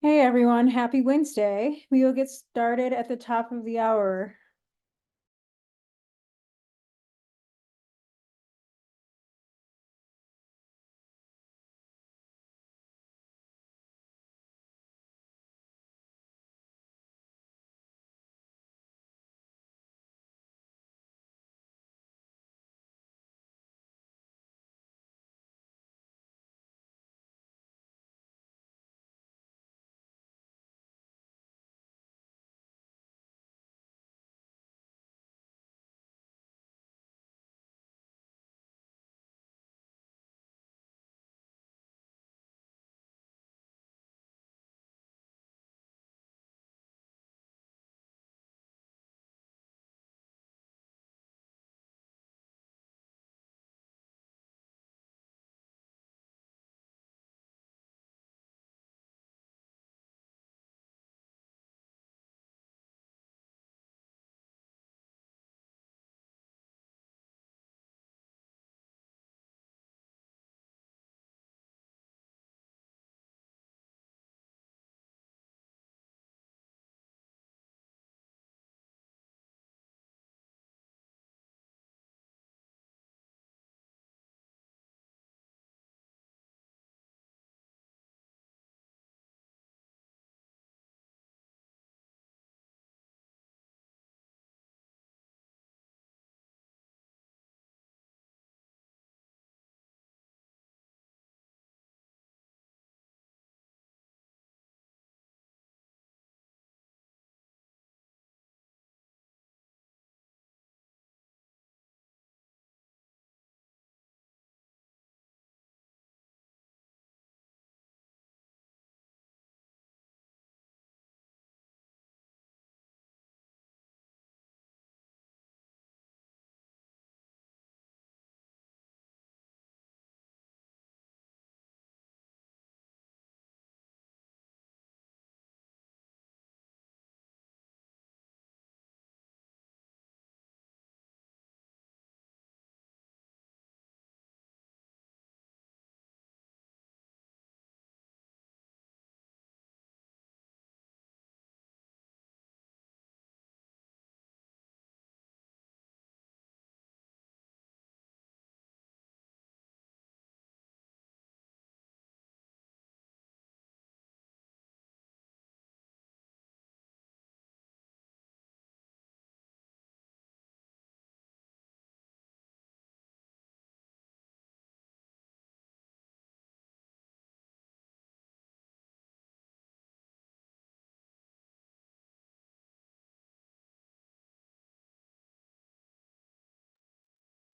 Hey everyone, happy Wednesday. We will get started at the top of the hour.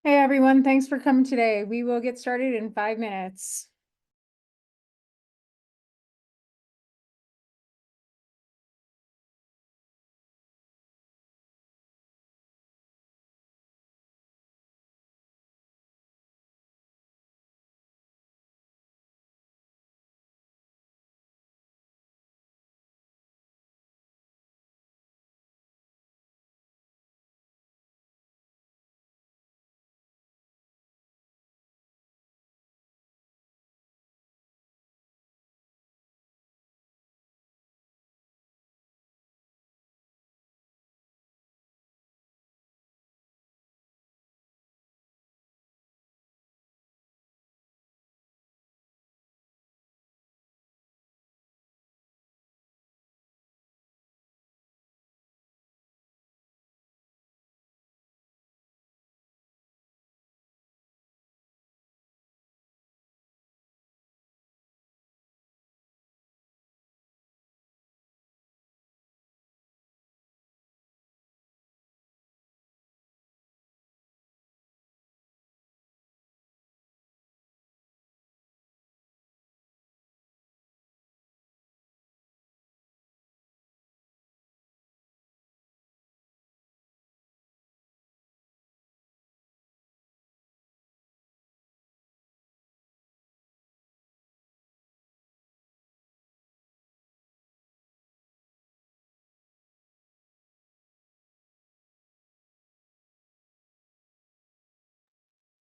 Hey everyone, thanks for coming today. We will get started in 5 minutes.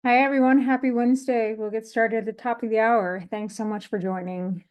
Hi everyone, happy Wednesday. We'll get started at the top of the hour. Thanks so much for joining.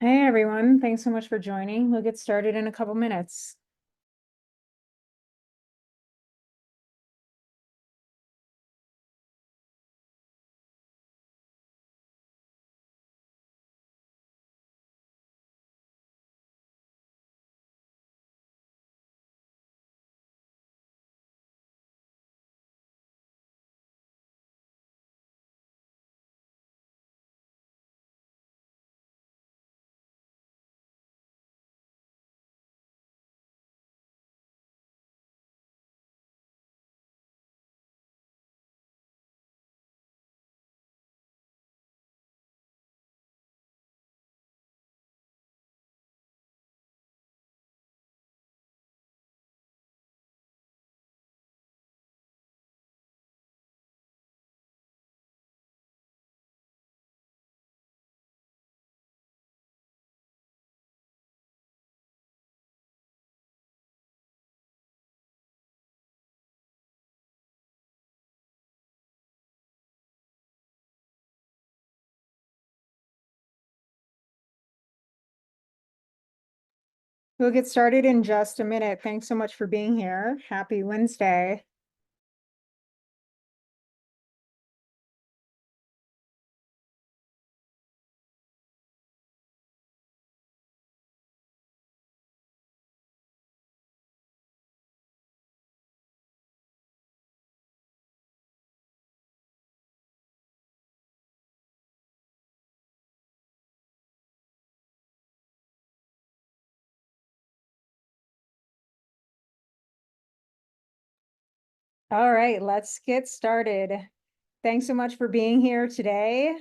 Hey everyone, thanks so much for joining. We'll get started in a couple minutes. We'll get started in just a minute. Thanks so much for being here. Happy Wednesday. All right, let's get started. Thanks so much for being here today,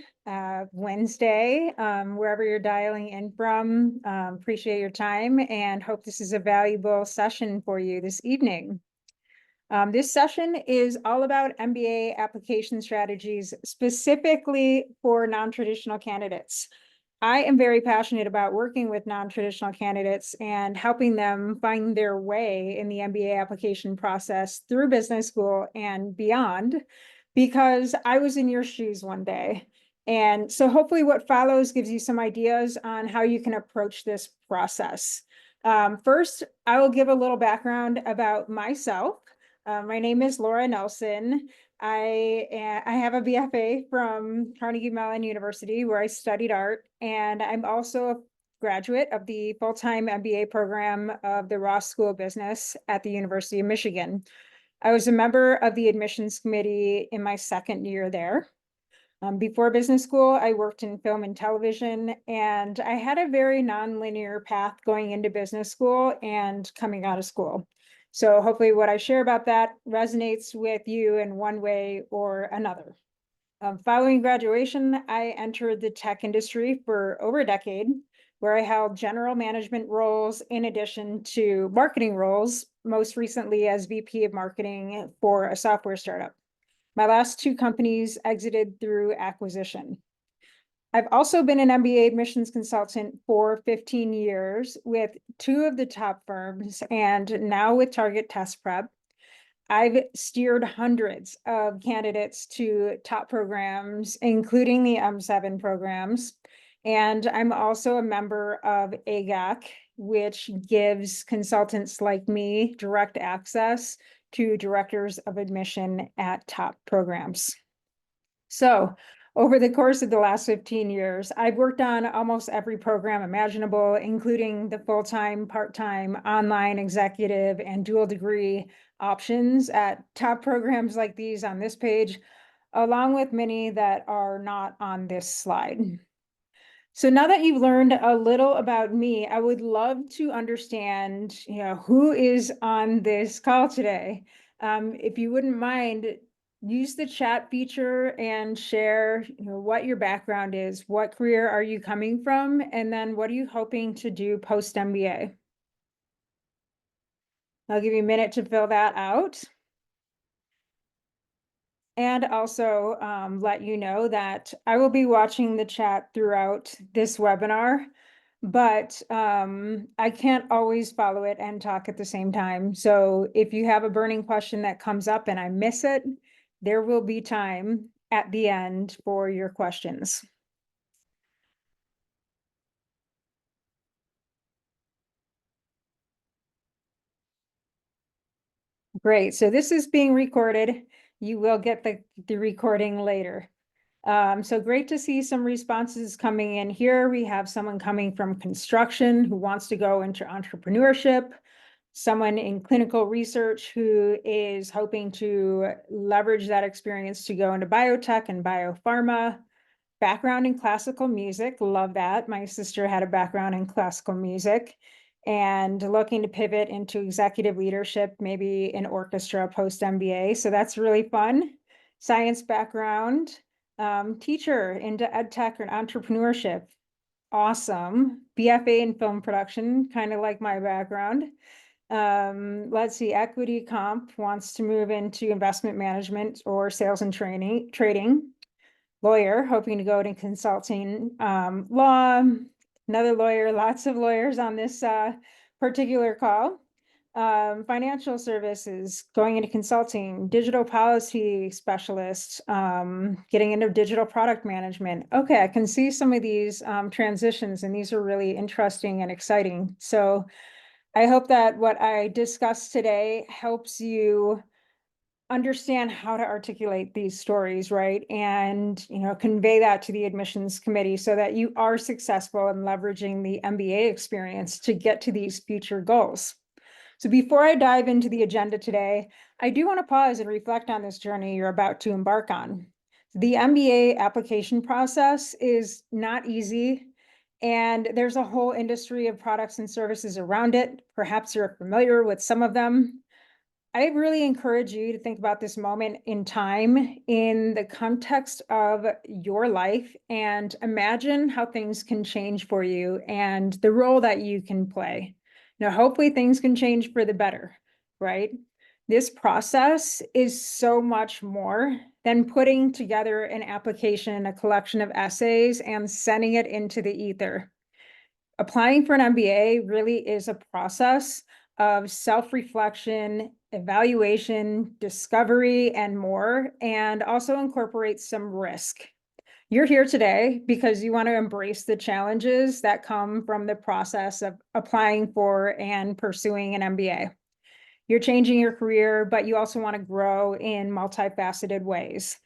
Wednesday, wherever you're dialing in from. Appreciate your time and hope this is a valuable session for you this evening. This session is all about MBA application strategies, specifically for non-traditional candidates. I am very passionate about working with non-traditional candidates and helping them find their way in the MBA application process through business school and beyond, because I was in your shoes one day. And so hopefully what follows gives you some ideas on how you can approach this process. First, I will give a little background about myself. My name is Laura Nelson. I have a BFA from Carnegie Mellon University, where I studied art, and I'm also a graduate of the full-time MBA program of the Ross School of Business at the University of Michigan. I was a member of the admissions committee in my second year there. Before business school, I worked in film and television, and I had a very nonlinear path going into business school and coming out of school. So hopefully what I share about that resonates with you in one way or another. Following graduation, I entered the tech industry for over a decade, where I held general management roles in addition to marketing roles, most recently as VP of marketing for a software startup. My last two companies exited through acquisition. I've also been an MBA admissions consultant for 15 years with two of the top firms and now with Target Test Prep. I've steered hundreds of candidates to top programs, including the M7 programs. And I'm also a member of AGAC, which gives consultants like me direct access to directors of admission at top programs. So over the course of the last 15 years, I've worked on almost every program imaginable, including the full-time, part-time, online, executive, and dual degree options at top programs like these on this page, along with many that are not on this slide. So now that you've learned a little about me, I would love to understand, who is on this call today. If you wouldn't mind, use the chat feature and share, what your background is, what career are you coming from, and then what are you hoping to do post MBA? I'll give you a minute to fill that out. And also let you know that I will be watching the chat throughout this webinar, but I can't always follow it and talk at the same time. So if you have a burning question that comes up and I miss it, there will be time at the end for your questions. Great. So this is being recorded. You will get the recording later. So great to see some responses coming in here. We have someone coming from construction who wants to go into entrepreneurship, someone in clinical research who is hoping to leverage that experience to go into biotech and biopharma. Background in classical music, love that. My sister had a background in classical music and looking to pivot into executive leadership, maybe in orchestra post MBA. So that's really fun. Science background, teacher into ed tech or entrepreneurship. Awesome. BFA in film production, kind of like my background. Let's see, equity comp wants to move into investment management or sales and trading. Lawyer, hoping to go to consulting, law, another lawyer, lots of lawyers on this particular call. Financial services, going into consulting, digital policy specialist, getting into digital product management. Okay, I can see some of these transitions, and these are really interesting and exciting. So I hope that what I discussed today helps you understand how to articulate these stories, right? And, convey that to the admissions committee so that you are successful in leveraging the MBA experience to get to these future goals. So before I dive into the agenda today, I do want to pause and reflect on this journey you're about to embark on. The MBA application process is not easy, and there's a whole industry of products and services around it. Perhaps you're familiar with some of them. I really encourage you to think about this moment in time in the context of your life and imagine how things can change for you and the role that you can play. Now, hopefully things can change for the better, right? This process is so much more than putting together an application, a collection of essays, and sending it into the ether. Applying for an MBA really is a process of self-reflection, evaluation, discovery, and more, and also incorporates some risk. You're here today because you want to embrace the challenges that come from the process of applying for and pursuing an MBA. You're changing your career, but you also want to grow in multifaceted ways.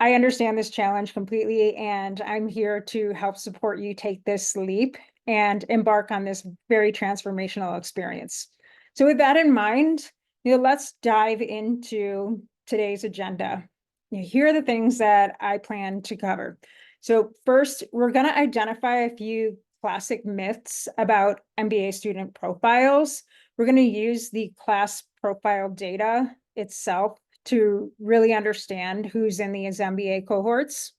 I understand this challenge completely, and I'm here to help support you take this leap and embark on this very transformational experience. So with that in mind, let's dive into today's agenda. Here are the things that I plan to cover. So first, we're going to identify a few classic myths about MBA student profiles. We're going to use the class profile data itself to really understand who's in these MBA cohorts.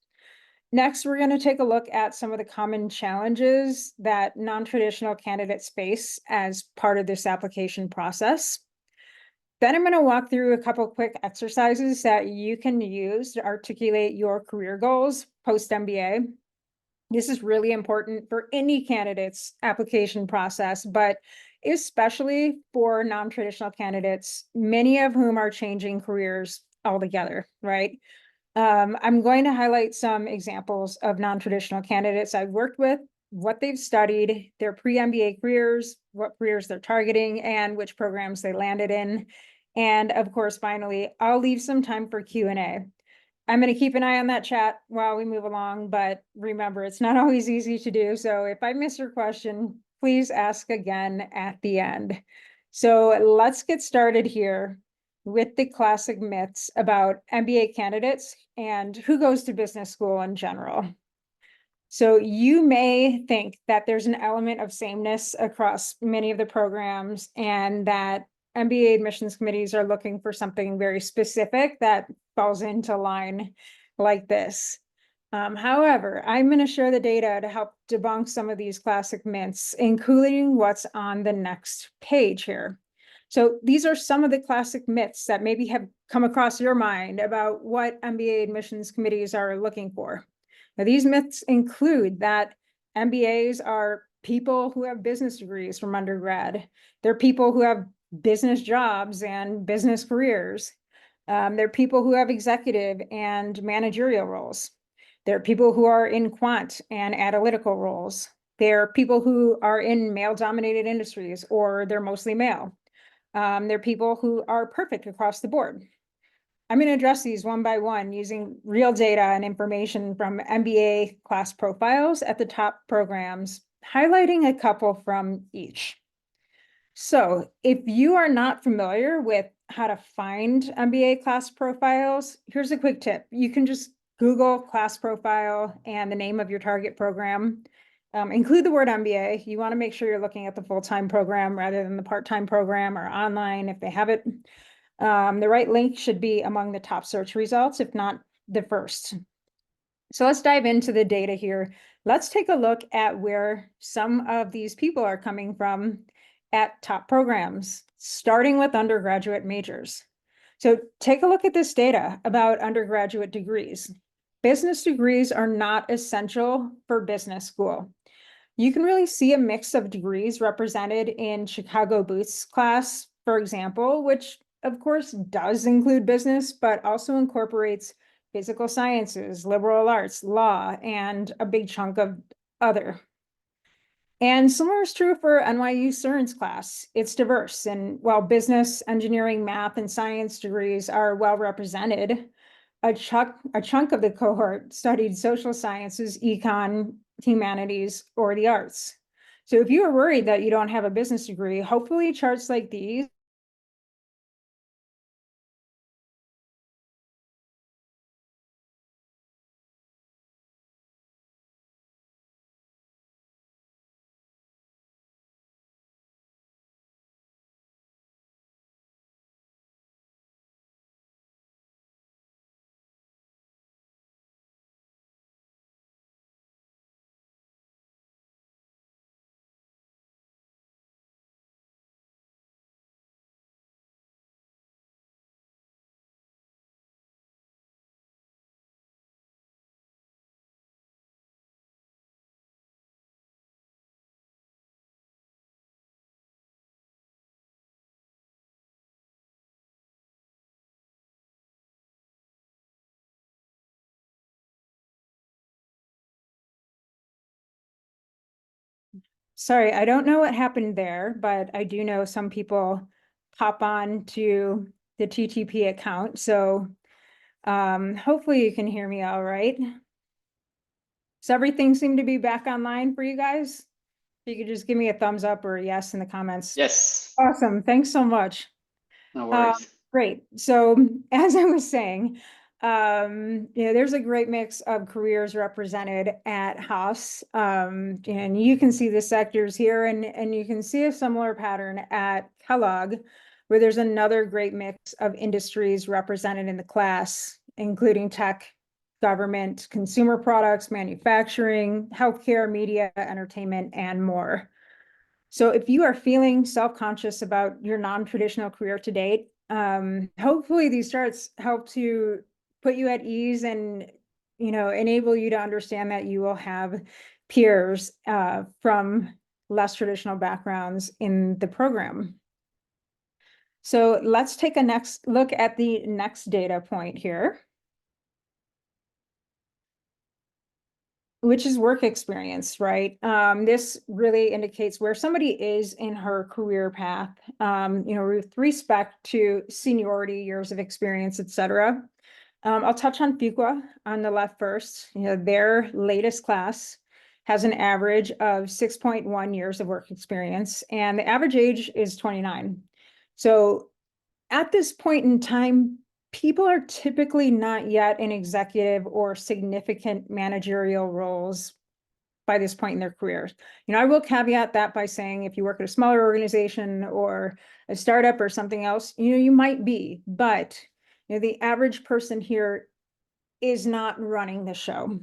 Next, we're going to take a look at some of the common challenges that non-traditional candidates face as part of this application process. Then I'm going to walk through a couple quick exercises that you can use to articulate your career goals post-MBA. This is really important for any candidate's application process, but especially for non-traditional candidates, many of whom are changing careers altogether, right? I'm going to highlight some examples of non-traditional candidates I've worked with, what they've studied, their pre-MBA careers, what careers they're targeting, and which programs they landed in. And of course, finally, I'll leave some time for Q&A. I'm going to keep an eye on that chat while we move along, but remember, it's not always easy to do. So if I miss your question, please ask again at the end. So let's get started here with the classic myths about MBA candidates and who goes to business school in general. So you may think that there's an element of sameness across many of the programs and that MBA admissions committees are looking for something very specific that falls into line like this. However, I'm going to share the data to help debunk some of these classic myths, including what's on the next page here. So these are some of the classic myths that maybe have come across your mind about what MBA admissions committees are looking for. Now, these myths include that MBAs are people who have business degrees from undergrad. They're people who have business jobs and business careers. They're people who have executive and managerial roles. They're people who are in quant and analytical roles. They're people who are in male-dominated industries, or they're mostly male. They're people who are perfect across the board. I'm going to address these one by one using real data and information from MBA class profiles at the top programs, highlighting a couple from each. So if you are not familiar with how to find MBA class profiles, here's a quick tip. You can just Google class profile and the name of your target program. Include the word MBA. You want to make sure you're looking at the full-time program rather than the part-time program or online if they have it. The right link should be among the top search results, if not the first. So let's dive into the data here. Let's take a look at where some of these people are coming from at top programs, starting with undergraduate majors. So take a look at this data about undergraduate degrees. Business degrees are not essential for business school. You can really see a mix of degrees represented in Chicago Booth's class, for example, which of course does include business, but also incorporates physical sciences, liberal arts, law, and a big chunk of other. And similar is true for NYU Stern's class. It's diverse, and while business, engineering, math, and science degrees are well represented, a chunk of the cohort studied social sciences, econ, humanities, or the arts. So if you are worried that you don't have a business degree, hopefully charts like these Sorry, I don't know what happened there, but I do know some people pop on to the TTP account. So hopefully you can hear me all right. Does everything seem to be back online for you guys? If you could just give me a thumbs up or a yes in the comments. Yes, Awesome. Thanks so much. no worries. Great. So as I was saying, there's a great mix of careers represented at Haas. And you can see the sectors here and you can see a similar pattern at Kellogg, where there's another great mix of industries represented in the class, including tech, government, consumer products, manufacturing, healthcare, media, entertainment, and more. So if you are feeling self-conscious about your non-traditional career to date, hopefully these charts help to put you at ease and, enable you to understand that you will have peers from less traditional backgrounds in the program. So let's take a next look at the next data point here, which is work experience, right? This really indicates where somebody is in her career path, with respect to seniority, years of experience, et cetera. I'll touch on Fuqua on the left first. Their latest class has an average of 6.1 years of work experience, and the average age is 29. So at this point in time, people are typically not yet in executive or significant managerial roles by this point in their careers. I will caveat that by saying if you work at a smaller organization or a startup or something else, you might be, but the average person here is not running the show.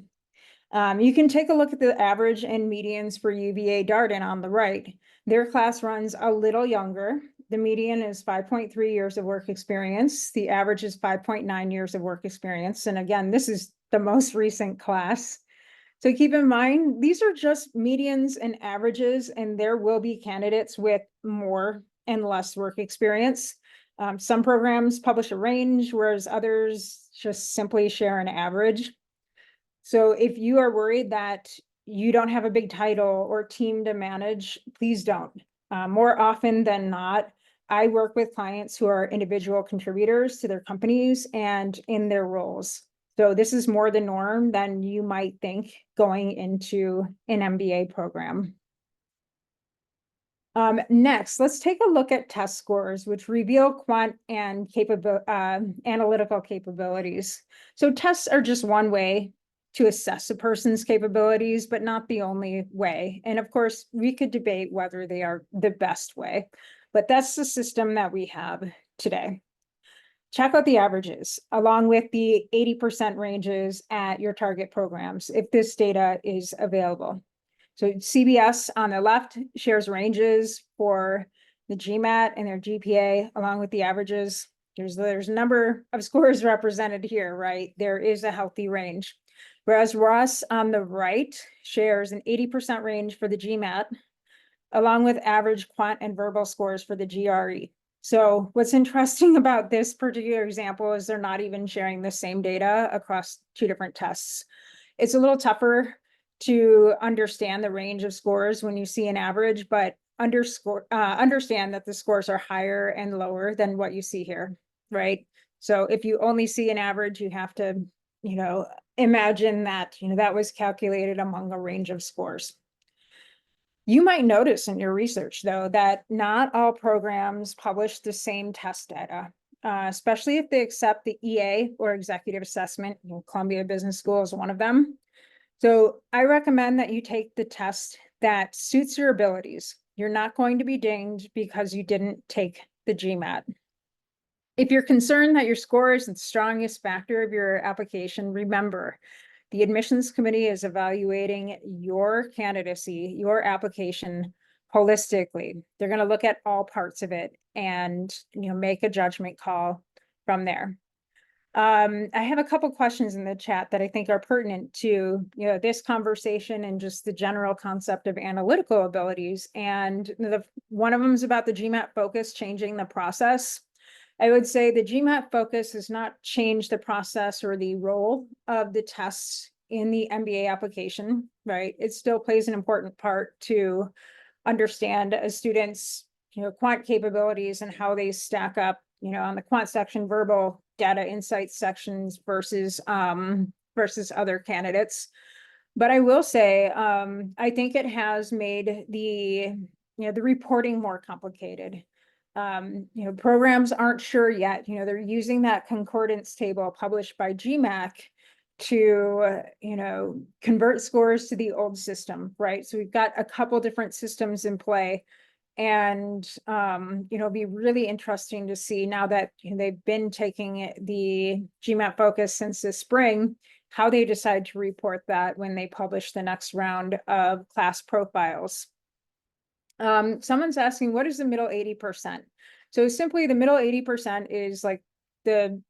You can take a look at the average and medians for UVA Darden on the right. Their class runs a little younger. The median is 5.3 years of work experience. The average is 5.9 years of work experience. And again, this is the most recent class. So keep in mind, these are just medians and averages, and there will be candidates with more and less work experience. Some programs publish a range, whereas others just simply share an average. So if you are worried that you don't have a big title or team to manage, please don't. More often than not, I work with clients who are individual contributors to their companies and in their roles. So this is more the norm than you might think going into an MBA program. Next, let's take a look at test scores, which reveal quant and analytical capabilities. So tests are just one way to assess a person's capabilities, but not the only way. And of course, we could debate whether they are the best way, but that's the system that we have today. Check out the averages along with the 80% ranges at your target programs if this data is available. So CBS on the left shares ranges for the GMAT and their GPA along with the averages. There's a number of scores represented here, right? There is a healthy range. Whereas Ross on the right shares an 80% range for the GMAT along with average quant and verbal scores for the GRE. So what's interesting about this particular example is they're not even sharing the same data across two different tests. It's a little tougher to understand the range of scores when you see an average, but understand that the scores are higher and lower than what you see here, right? So if you only see an average, you have to, imagine that, that was calculated among a range of scores. You might notice in your research, though, that not all programs publish the same test data, especially if they accept the EA or executive assessment. Columbia Business School is one of them. So I recommend that you take the test that suits your abilities. You're not going to be dinged because you didn't take the GMAT. If you're concerned that your score isn't the strongest factor of your application, remember, the admissions committee is evaluating your candidacy, your application holistically. They're going to look at all parts of it and make a judgment call from there. I have a couple questions in the chat that I think are pertinent to this conversation and just the general concept of analytical abilities. And one of them is about the GMAT focus changing the process. I would say the GMAT focus has not changed the process or the role of the tests in the MBA application, right? It still plays an important part to understand a student's, quant capabilities and how they stack up, on the quant section, verbal data insights sections versus other candidates. But I will say, I think it has made the reporting more complicated. Programs aren't sure yet. They're using that concordance table published by GMAT to, convert scores to the old system, right? So we've got a couple different systems in play. And, it'll be really interesting to see now that they've been taking the GMAT focus since this spring, how they decide to report that when they publish the next round of class profiles. Someone's asking, what is the middle 80%? So simply the middle 80% is like the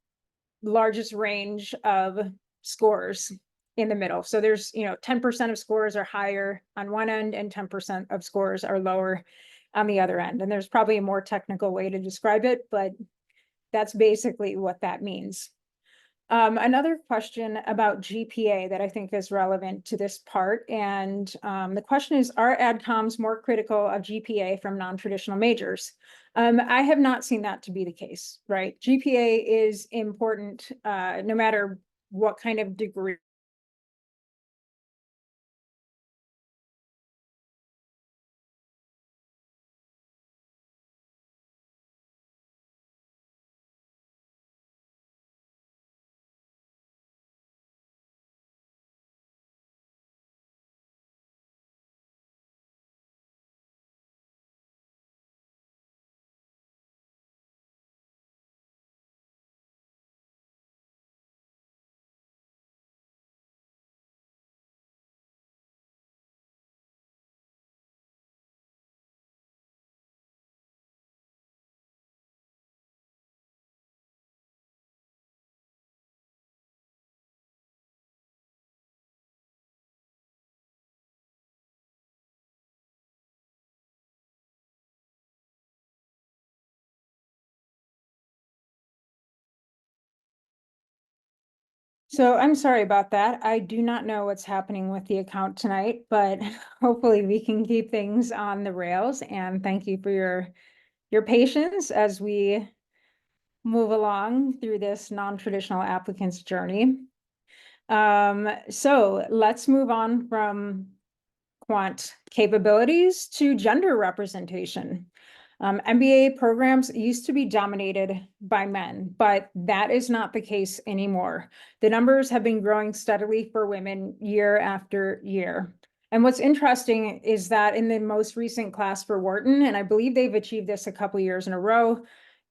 largest range of scores in the middle. So there's, 10% of scores are higher on one end and 10% of scores are lower on the other end. And there's probably a more technical way to describe it, but that's basically what that means. Another question about GPA that I think is relevant to this part. And the question is, are AdComs more critical of GPA from non-traditional majors? I have not seen that to be the case, right? GPA is important no matter what kind of degree. So I'm sorry about that. I do not know what's happening with the account tonight, but hopefully we can keep things on the rails. And thank you for your your patience as we move along through this non-traditional applicant's journey. So let's move on from quant capabilities to gender representation. MBA programs used to be dominated by men, but that is not the case anymore. The numbers have been growing steadily for women year after year. And what's interesting is that in the most recent class for Wharton, and I believe they've achieved this a couple years in a row,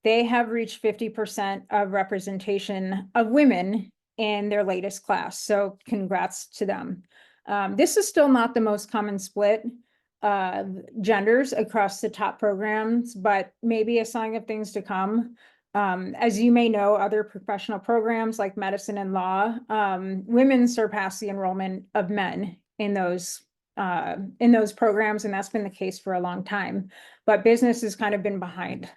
they have reached 50% of representation of women in their latest class. So congrats to them. This is still not the most common split genders across the top programs, but maybe a sign of things to come. As you may know, other professional programs like medicine and law, women surpass the enrollment of men in those programs, and that's been the case for a long time. But business has kind of been behind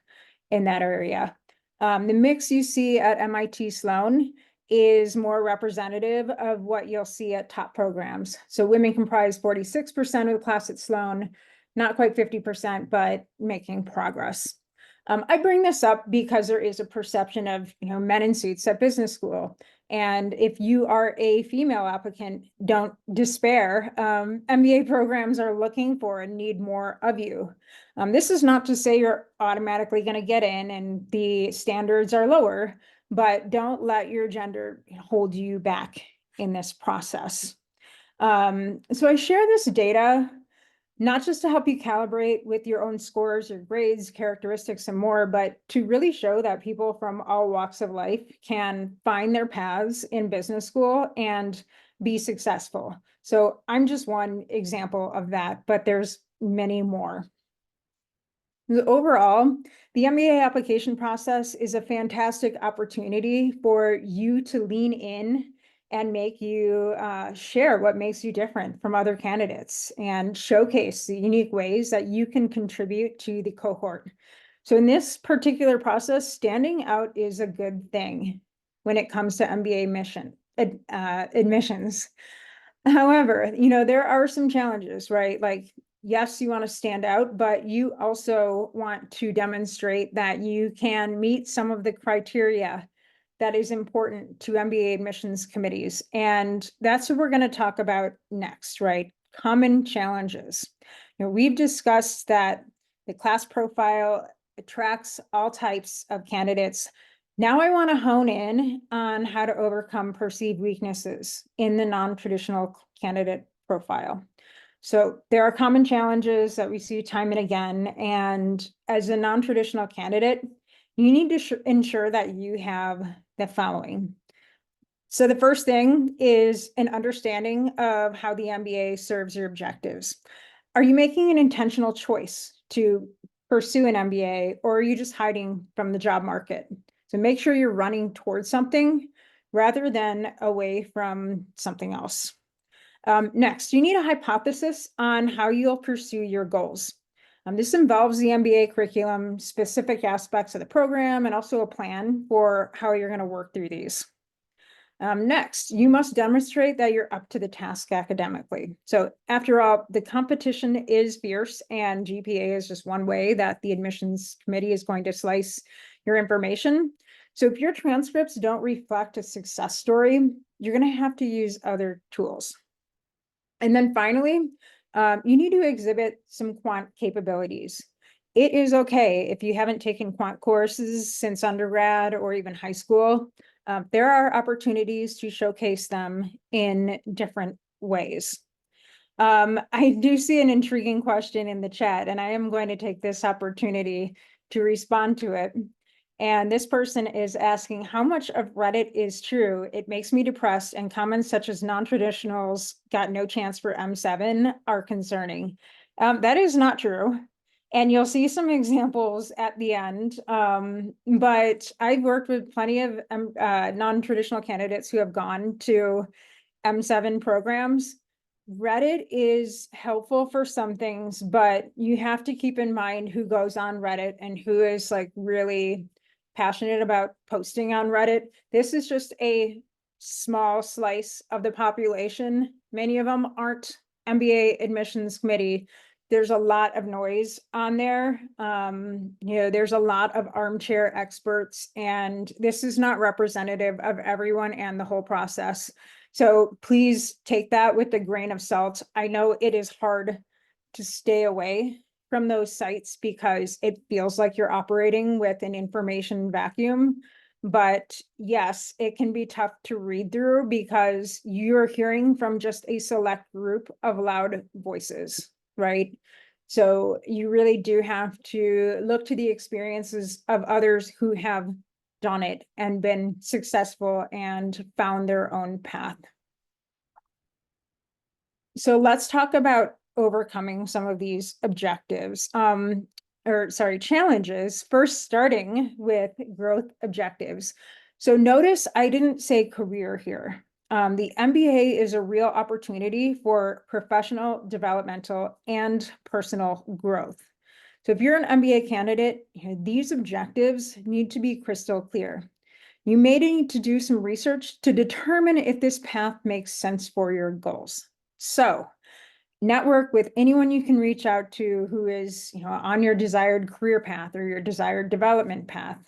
in that area. The mix you see at MIT Sloan is more representative of what you'll see at top programs. So women comprise 46% of the class at Sloan, not quite 50%, but making progress. I bring this up because there is a perception of, men in suits at business school. And if you are a female applicant, don't despair. MBA programs are looking for and need more of you. This is not to say you're automatically going to get in and the standards are lower, but don't let your gender hold you back in this process. So I share this data not just to help you calibrate with your own scores, your grades, characteristics, and more, but to really show that people from all walks of life can find their paths in business school and be successful. So I'm just one example of that, but there's many more. Overall, the MBA application process is a fantastic opportunity for you to lean in and make you share what makes you different from other candidates and showcase the unique ways that you can contribute to the cohort. So in this particular process, standing out is a good thing when it comes to MBA admissions. However, there are some challenges, right? Like, yes, you want to stand out, but you also want to demonstrate that you can meet some of the criteria that is important to MBA admissions committees. And that's what we're going to talk about next, right? Common challenges. We've discussed that the class profile attracts all types of candidates. Now I want to hone in on how to overcome perceived weaknesses in the non-traditional candidate profile. So there are common challenges that we see time and again. And as a non-traditional candidate, you need to ensure that you have the following. So the first thing is an understanding of how the MBA serves your objectives. Are you making an intentional choice to pursue an MBA, or are you just hiding from the job market? So make sure you're running towards something rather than away from something else. Next, you need a hypothesis on how you'll pursue your goals. This involves the MBA curriculum, specific aspects of the program, and also a plan for how you're going to work through these. Next, you must demonstrate that you're up to the task academically. So after all, the competition is fierce, and GPA is just one way that the admissions committee is going to slice your information. So if your transcripts don't reflect a success story, you're going to have to use other tools. And then finally, you need to exhibit some quant capabilities. It is okay if you haven't taken quant courses since undergrad or even high school. There are opportunities to showcase them in different ways. I do see an intriguing question in the chat, and I am going to take this opportunity to respond to it. And this person is asking, how much of Reddit is true? It makes me depressed, and comments such as non-traditionals got no chance for M7 are concerning. That is not true. And you'll see some examples at the end. But I've worked with plenty of non-traditional candidates who have gone to M7 programs. Reddit is helpful for some things, but you have to keep in mind who goes on Reddit and who is like really passionate about posting on Reddit. This is just a small slice of the population. Many of them aren't MBA admissions committee there's a lot of noise on there. There's a lot of armchair experts, and this is not representative of everyone and the whole process. So please take that with a grain of salt. I know it is hard to stay away from those sites because it feels like you're operating with an information vacuum. But yes, it can be tough to read through because you're hearing from just a select group of loud voices, right? So you really do have to look to the experiences of others who have done it and been successful and found their own path. So let's talk about overcoming some of these objectives, challenges. First, starting with growth objectives. So notice I didn't say career here. The MBA is a real opportunity for professional, developmental, and personal growth. So if you're an MBA candidate, these objectives need to be crystal clear. You may need to do some research to determine if this path makes sense for your goals. So network with anyone you can reach out to who is, on your desired career path or your desired development path.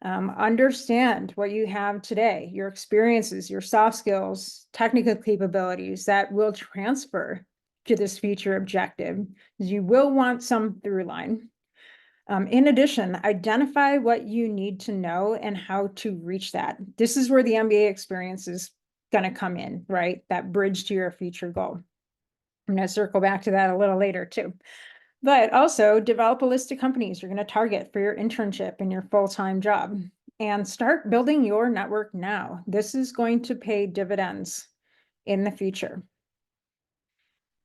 Understand what you have today, your experiences, your soft skills, technical capabilities that will transfer to this future objective. You will want some through line. In addition, identify what you need to know and how to reach that. This is where the MBA experience is going to come in, right? That bridge to your future goal. I'm going to circle back to that a little later too. But also develop a list of companies you're going to target for your internship and your full-time job, and start building your network now. This is going to pay dividends in the future.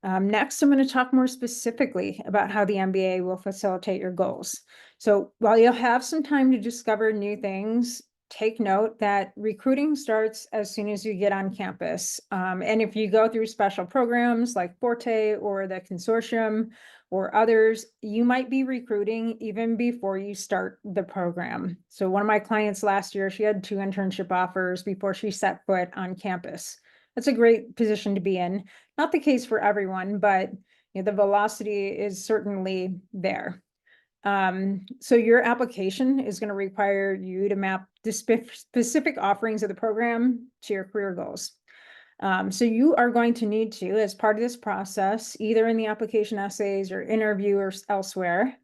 Next, I'm going to talk more specifically about how the MBA will facilitate your goals. So while you'll have some time to discover new things, take note that recruiting starts as soon as you get on campus. And if you go through special programs like Forte or the Consortium or others, you might be recruiting even before you start the program. So one of my clients last year, she had 2 internship offers before she set foot on campus. That's a great position to be in. Not the case for everyone, but the velocity is certainly there. So your application is going to require you to map the specific offerings of the program to your career goals. So you are going to need to, as part of this process, either in the application essays or interview or elsewhere,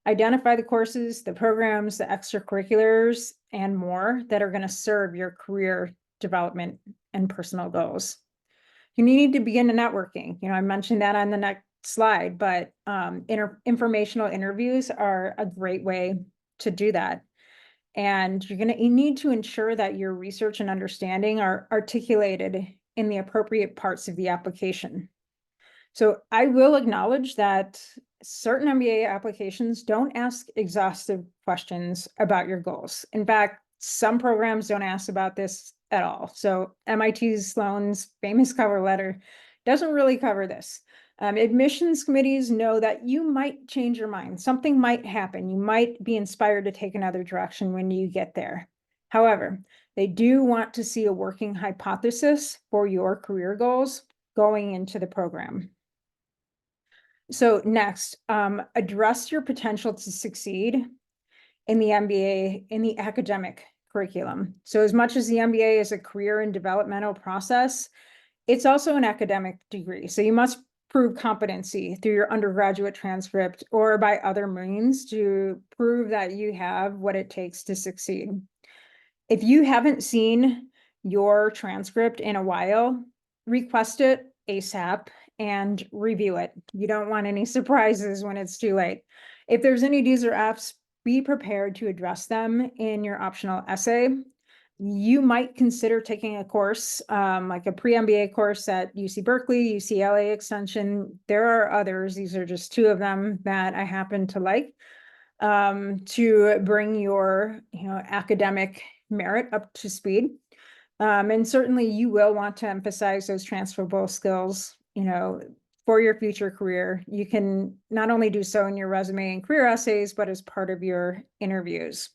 identify the courses, the programs, the extracurriculars, and more that are going to serve your career development and personal goals. You need to begin networking. I mentioned that on the next slide, but informational interviews are a great way to do that. And you need to ensure that your research and understanding are articulated in the appropriate parts of the application. So I will acknowledge that certain MBA applications don't ask exhaustive questions about your goals. In fact, some programs don't ask about this at all. So MIT's Sloan's famous cover letter doesn't really cover this. Admissions committees know that you might change your mind. Something might happen. You might be inspired to take another direction when you get there. However, they do want to see a working hypothesis for your career goals going into the program. So next, address your potential to succeed in the MBA in the academic curriculum. So as much as the MBA is a career and developmental process, it's also an academic degree. So you must prove competency through your undergraduate transcript or by other means to prove that you have what it takes to succeed. If you haven't seen your transcript in a while, request it ASAP and review it. You don't want any surprises when it's too late. If there's any D's or F's, be prepared to address them in your optional essay. You might consider taking a course, like a pre-MBA course at UC Berkeley, UCLA Extension. There are others. These are just 2 of them that I happen to like, to bring your academic merit up to speed. And certainly you will want to emphasize those transferable skills, for your future career. You can not only do so in your resume and career essays, but as part of your interviews.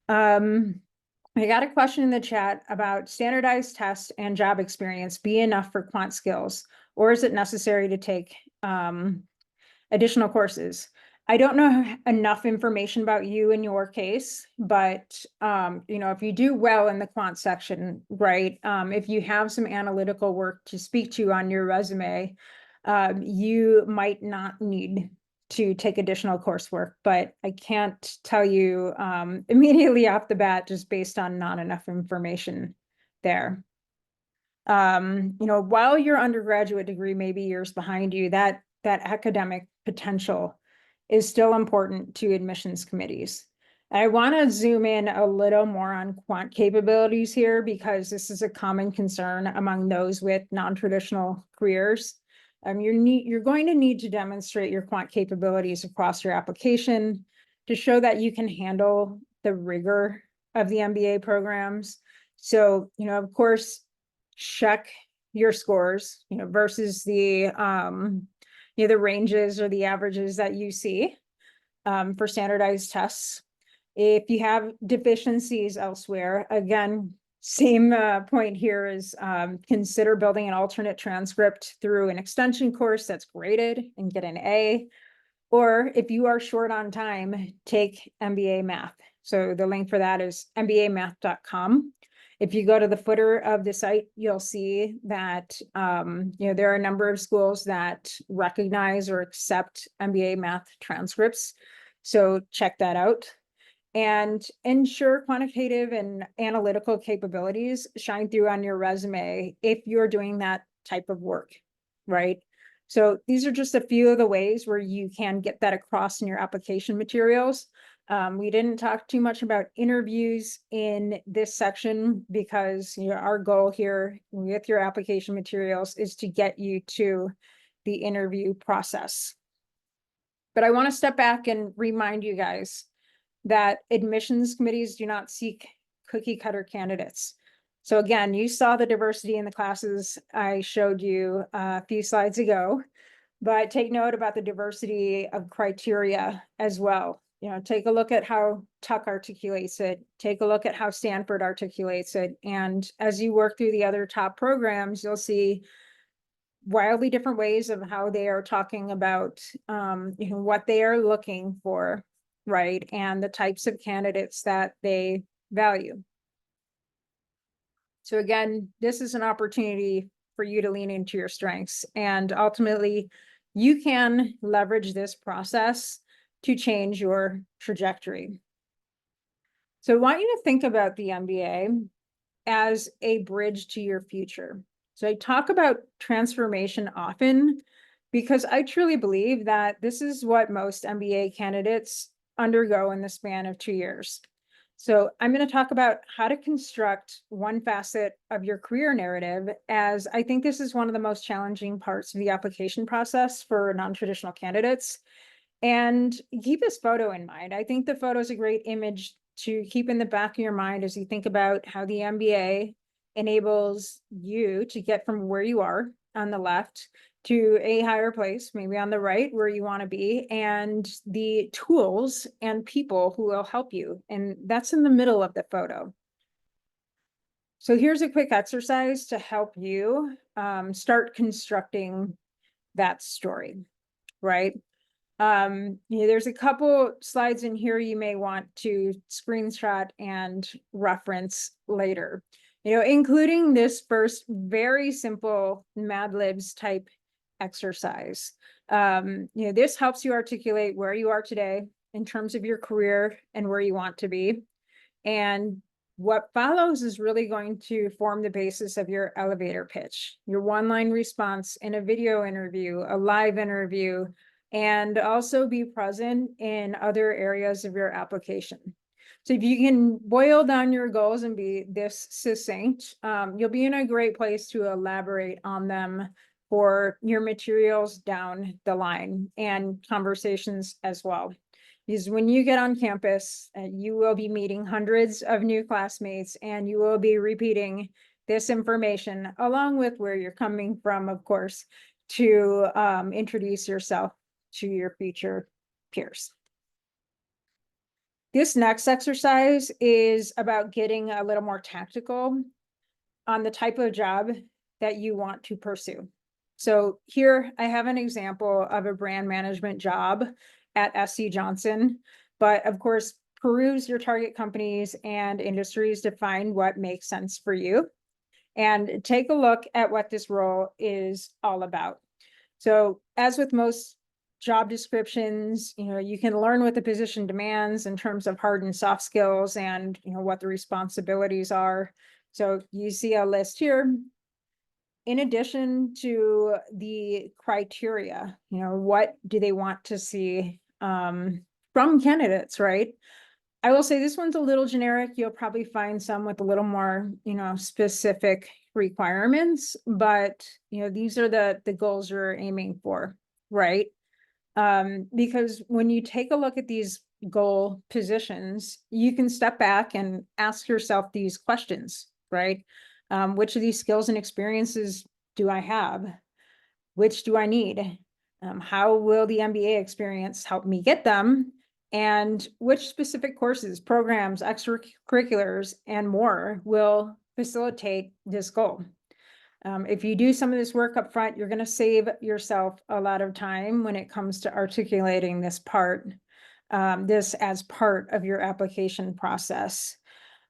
I got a question in the chat about standardized tests and job experience be enough for quant skills, or is it necessary to take additional courses. I don't know enough information about you in your case, but if you do well in the quant section, right? If you have some analytical work to speak to on your resume, you might not need to take additional coursework, but I can't tell you immediately off the bat just based on not enough information there. While your undergraduate degree may be years behind you, that academic potential is still important to admissions committees. I want to zoom in a little more on quant capabilities here because this is a common concern among those with non-traditional careers. You're going to need to demonstrate your quant capabilities across your application to show that you can handle the rigor of the MBA programs. So, of course, check your scores, versus the ranges or the averages that you see for standardized tests. If you have deficiencies elsewhere, again, same point here is consider building an alternate transcript through an extension course that's graded and get an A. Or if you are short on time, take MBA math. So the link for that is mbamath.com. If you go to the footer of the site, you'll see that there are a number of schools that recognize or accept MBA math transcripts. So check that out. And ensure quantitative and analytical capabilities shine through on your resume if you're doing that type of work, right? So these are just a few of the ways where you can get that across in your application materials. We didn't talk too much about interviews in this section because our goal here with your application materials is to get you to the interview process. But I want to step back and remind you guys that admissions committees do not seek cookie cutter candidates. So again, you saw the diversity in the classes I showed you a few slides ago, but take note about the diversity of criteria as well. Take a look at how Tuck articulates it, take a look at how Stanford articulates it. And as you work through the other top programs, you'll see wildly different ways of how they are talking about what they are looking for, right? And the types of candidates that they value. So again, this is an opportunity for you to lean into your strengths, and ultimately you can leverage this process to change your trajectory. So I want you to think about the MBA as a bridge to your future. So I talk about transformation often because I truly believe that this is what most MBA candidates undergo in the span of 2 years. So I'm going to talk about how to construct one facet of your career narrative, as I think this is one of the most challenging parts of the application process for non-traditional candidates. And keep this photo in mind. I think the photo is a great image to keep in the back of your mind as you think about how the MBA enables you to get from where you are on the left to a higher place, maybe on the right where you want to be, and the tools and people who will help you. And that's in the middle of the photo. So here's a quick exercise to help you start constructing that story, right? There's a couple slides in here you may want to screenshot and reference later, including this first very simple Mad Libs type exercise. This helps you articulate where you are today in terms of your career and where you want to be. And what follows is really going to form the basis of your elevator pitch, your one-line response in a video interview, a live interview, and also be present in other areas of your application. So if you can boil down your goals and be this succinct, you'll be in a great place to elaborate on them for your materials down the line and conversations as well. Because when you get on campus, you will be meeting hundreds of new classmates, and you will be repeating this information along with where you're coming from, of course, to introduce yourself to your future peers. This next exercise is about getting a little more tactical on the type of job that you want to pursue. So here I have an example of a brand management job at SC Johnson, but of course, peruse your target companies and industries to find what makes sense for you and take a look at what this role is all about. So as with most job descriptions, you can learn what the position demands in terms of hard and soft skills and, what the responsibilities are. So you see a list here. In addition to the criteria, what do they want to see from candidates, right? I will say this one's a little generic. You'll probably find some with a little more, specific requirements, but these are the goals you're aiming for, right? Because when you take a look at these goal positions, you can step back and ask yourself these questions, right? Which of these skills and experiences do I have? Which do I need? How will the MBA experience help me get them? And which specific courses, programs, extracurriculars, and more will facilitate this goal? If you do some of this work up front, you're going to save yourself a lot of time when it comes to articulating this this as part of your application process.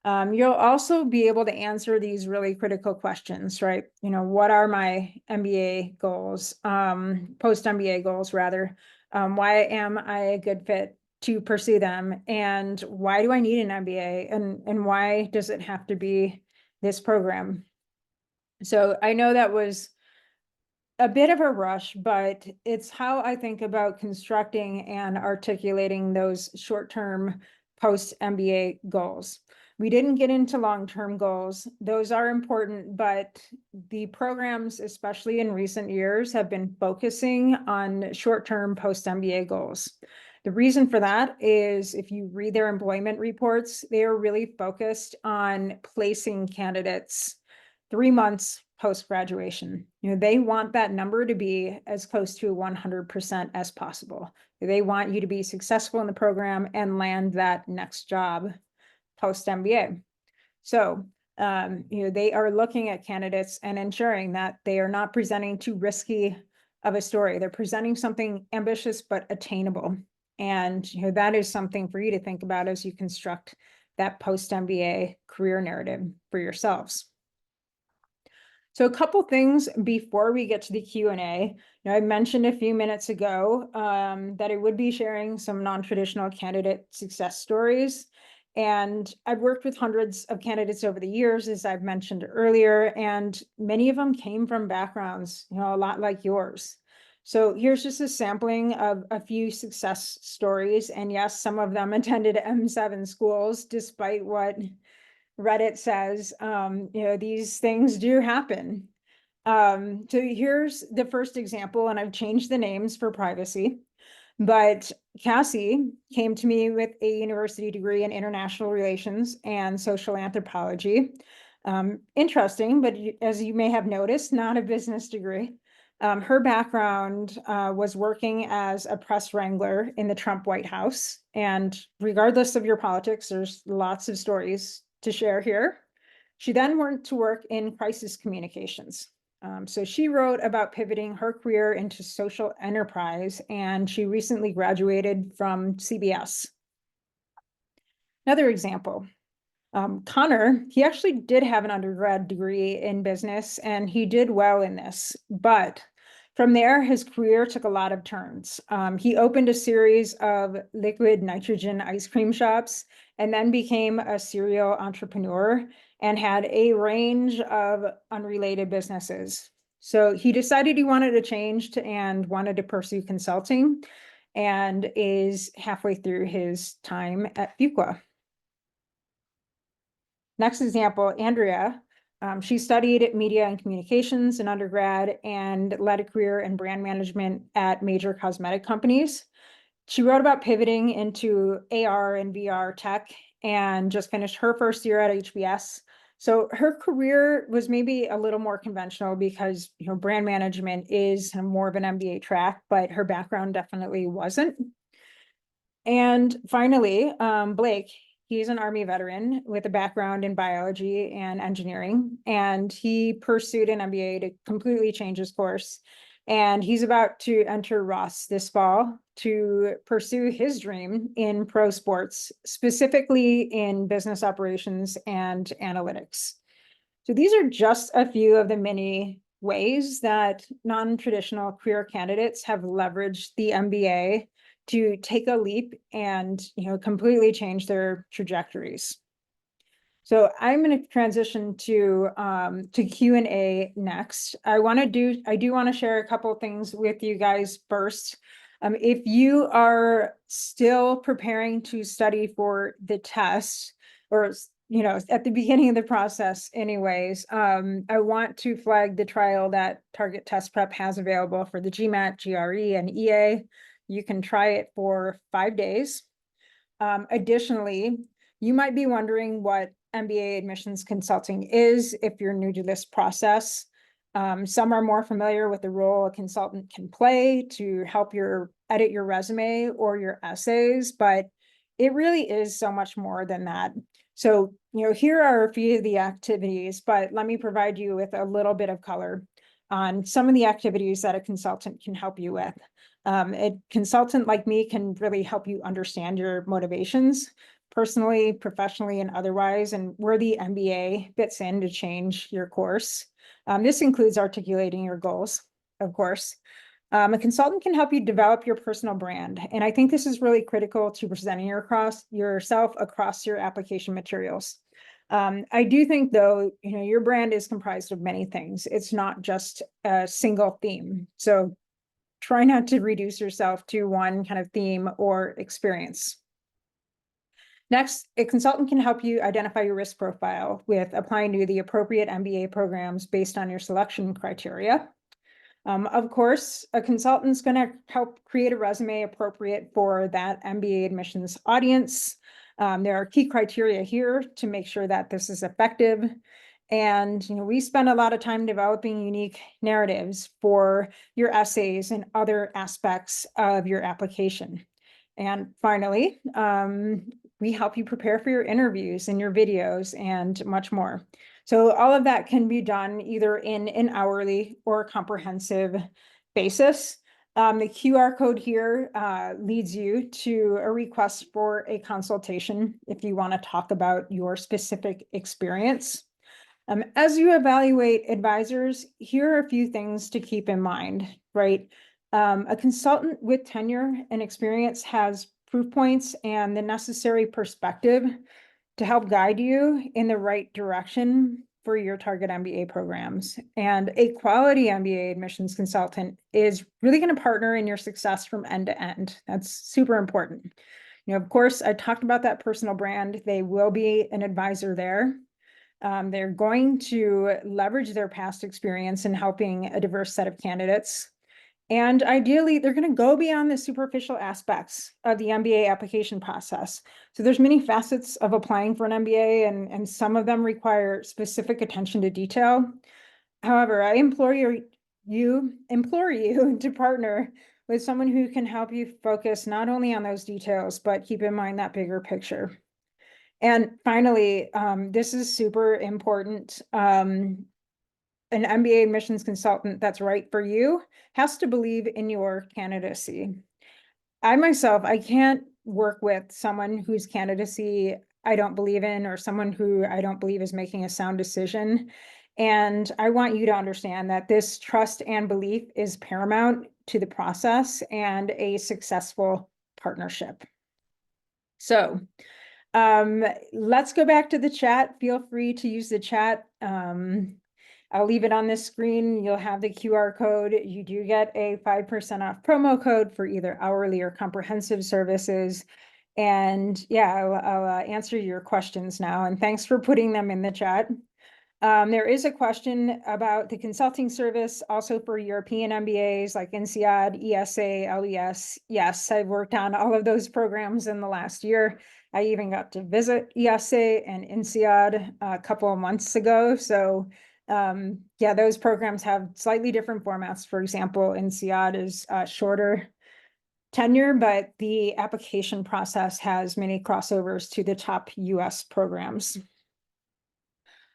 You'll also be able to answer these really critical questions, right? What are my MBA goals, post MBA goals rather? Why am I a good fit to pursue them? And why do I need an MBA? And why does it have to be this program? So I know that was a bit of a rush, but it's how I think about constructing and articulating those short-term post-MBA goals. We didn't get into long-term goals. Those are important, but the programs, especially in recent years, have been focusing on short-term post-MBA goals. The reason for that is if you read their employment reports, they are really focused on placing candidates 3 months post-graduation. They want that number to be as close to 100% as possible. They want you to be successful in the program and land that next job post-MBA. So, they are looking at candidates and ensuring that they are not presenting too risky of a story. They're presenting something ambitious but attainable. And that is something for you to think about as you construct that post-MBA career narrative for yourselves. So a couple things before we get to the Q&A. I mentioned a few minutes ago that I would be sharing some non-traditional candidate success stories. And I've worked with hundreds of candidates over the years, as I've mentioned earlier, and many of them came from backgrounds, a lot like yours. So here's just a sampling of a few success stories. And yes, some of them attended M7 schools, despite what Reddit says, these things do happen. So here's the first example, and I've changed the names for privacy. But Cassie came to me with a university degree in international relations and social anthropology. Interesting, but as you may have noticed, not a business degree. Her background was working as a press wrangler in the Trump White House. And regardless of your politics, there's lots of stories to share here. She then went to work in crisis communications. So she wrote about pivoting her career into social enterprise, and she recently graduated from CBS. Another example, Connor, he actually did have an undergrad degree in business, and he did well in this, but from there, his career took a lot of turns. He opened a series of liquid nitrogen ice cream shops and then became a serial entrepreneur and had a range of unrelated businesses. So he decided he wanted to change and wanted to pursue consulting and is halfway through his time at Fuqua. Next example, Andrea. She studied media and communications in undergrad and led a career in brand management at major cosmetic companies. She wrote about pivoting into AR and VR tech and just finished her first year at HBS. So her career was maybe a little more conventional because brand management is more of an MBA track, but her background definitely wasn't. And finally, Blake, He's an Army veteran with a background in biology and engineering, and he pursued an MBA to completely change his course. And he's about to enter Ross this fall to pursue his dream in pro sports, specifically in business operations and analytics. So these are just a few of the many ways that non-traditional career candidates have leveraged the MBA to take a leap and, completely change their trajectories. So I'm going to transition to Q&A next. I do want to share a couple of things with you guys first. If you are still preparing to study for the test, or at the beginning of the process anyways, I want to flag the trial that Target Test Prep has available for the GMAT, GRE, and EA. You can try it for 5 days. Additionally, you might be wondering what MBA admissions consulting is if you're new to this process. Some are more familiar with the role a consultant can play to help edit your resume or your essays, but it really is so much more than that. So, here are a few of the activities, but let me provide you with a little bit of color on some of the activities that a consultant can help you with. A consultant like me can really help you understand your motivations, personally, professionally, and otherwise, and where the MBA fits in to change your course. This includes articulating your goals, of course. A consultant can help you develop your personal brand, and I think this is really critical to presenting yourself across your application materials. I do think, though, your brand is comprised of many things. It's not just a single theme. So try not to reduce yourself to one kind of theme or experience. Next, a consultant can help you identify your risk profile with applying to the appropriate MBA programs based on your selection criteria. Of course, a consultant's going to help create a resume appropriate for that MBA admissions audience. There are key criteria here to make sure that this is effective. And we spend a lot of time developing unique narratives for your essays and other aspects of your application. And finally, we help you prepare for your interviews and your videos and much more. So all of that can be done either in an hourly or comprehensive basis. The QR code here leads you to a request for a consultation if you want to talk about your specific experience. As you evaluate advisors, here are a few things to keep in mind, right? A consultant with tenure and experience has proof points and the necessary perspective to help guide you in the right direction for your target MBA programs. And a quality MBA admissions consultant is really going to partner in your success from end to end. That's super important. Of course, I talked about that personal brand. They will be an advisor there. They're going to leverage their past experience in helping a diverse set of candidates. And ideally, they're going to go beyond the superficial aspects of the MBA application process. So there's many facets of applying for an MBA, and some of them require specific attention to detail. However, I implore you to partner with someone who can help you focus not only on those details, but keep in mind that bigger picture. And finally, this is super important. An MBA admissions consultant that's right for you has to believe in your candidacy. I can't work with someone whose candidacy I don't believe in, or someone who I don't believe is making a sound decision. And I want you to understand that this trust and belief is paramount to the process and a successful partnership. So let's go back to the chat. Feel free to use the chat. I'll leave it on this screen. You'll have the QR code. You do get a 5% off promo code for either hourly or comprehensive services. And yeah, I'll answer your questions now. And thanks for putting them in the chat. There is a question about the consulting service also for European MBAs like INSEAD, ESA, LES. Yes, I've worked on all of those programs in the last year. I even got to visit ESA and INSEAD a couple of months ago. So yeah, those programs have slightly different formats. For example, INSEAD is shorter tenure, but the application process has many crossovers to the top US programs.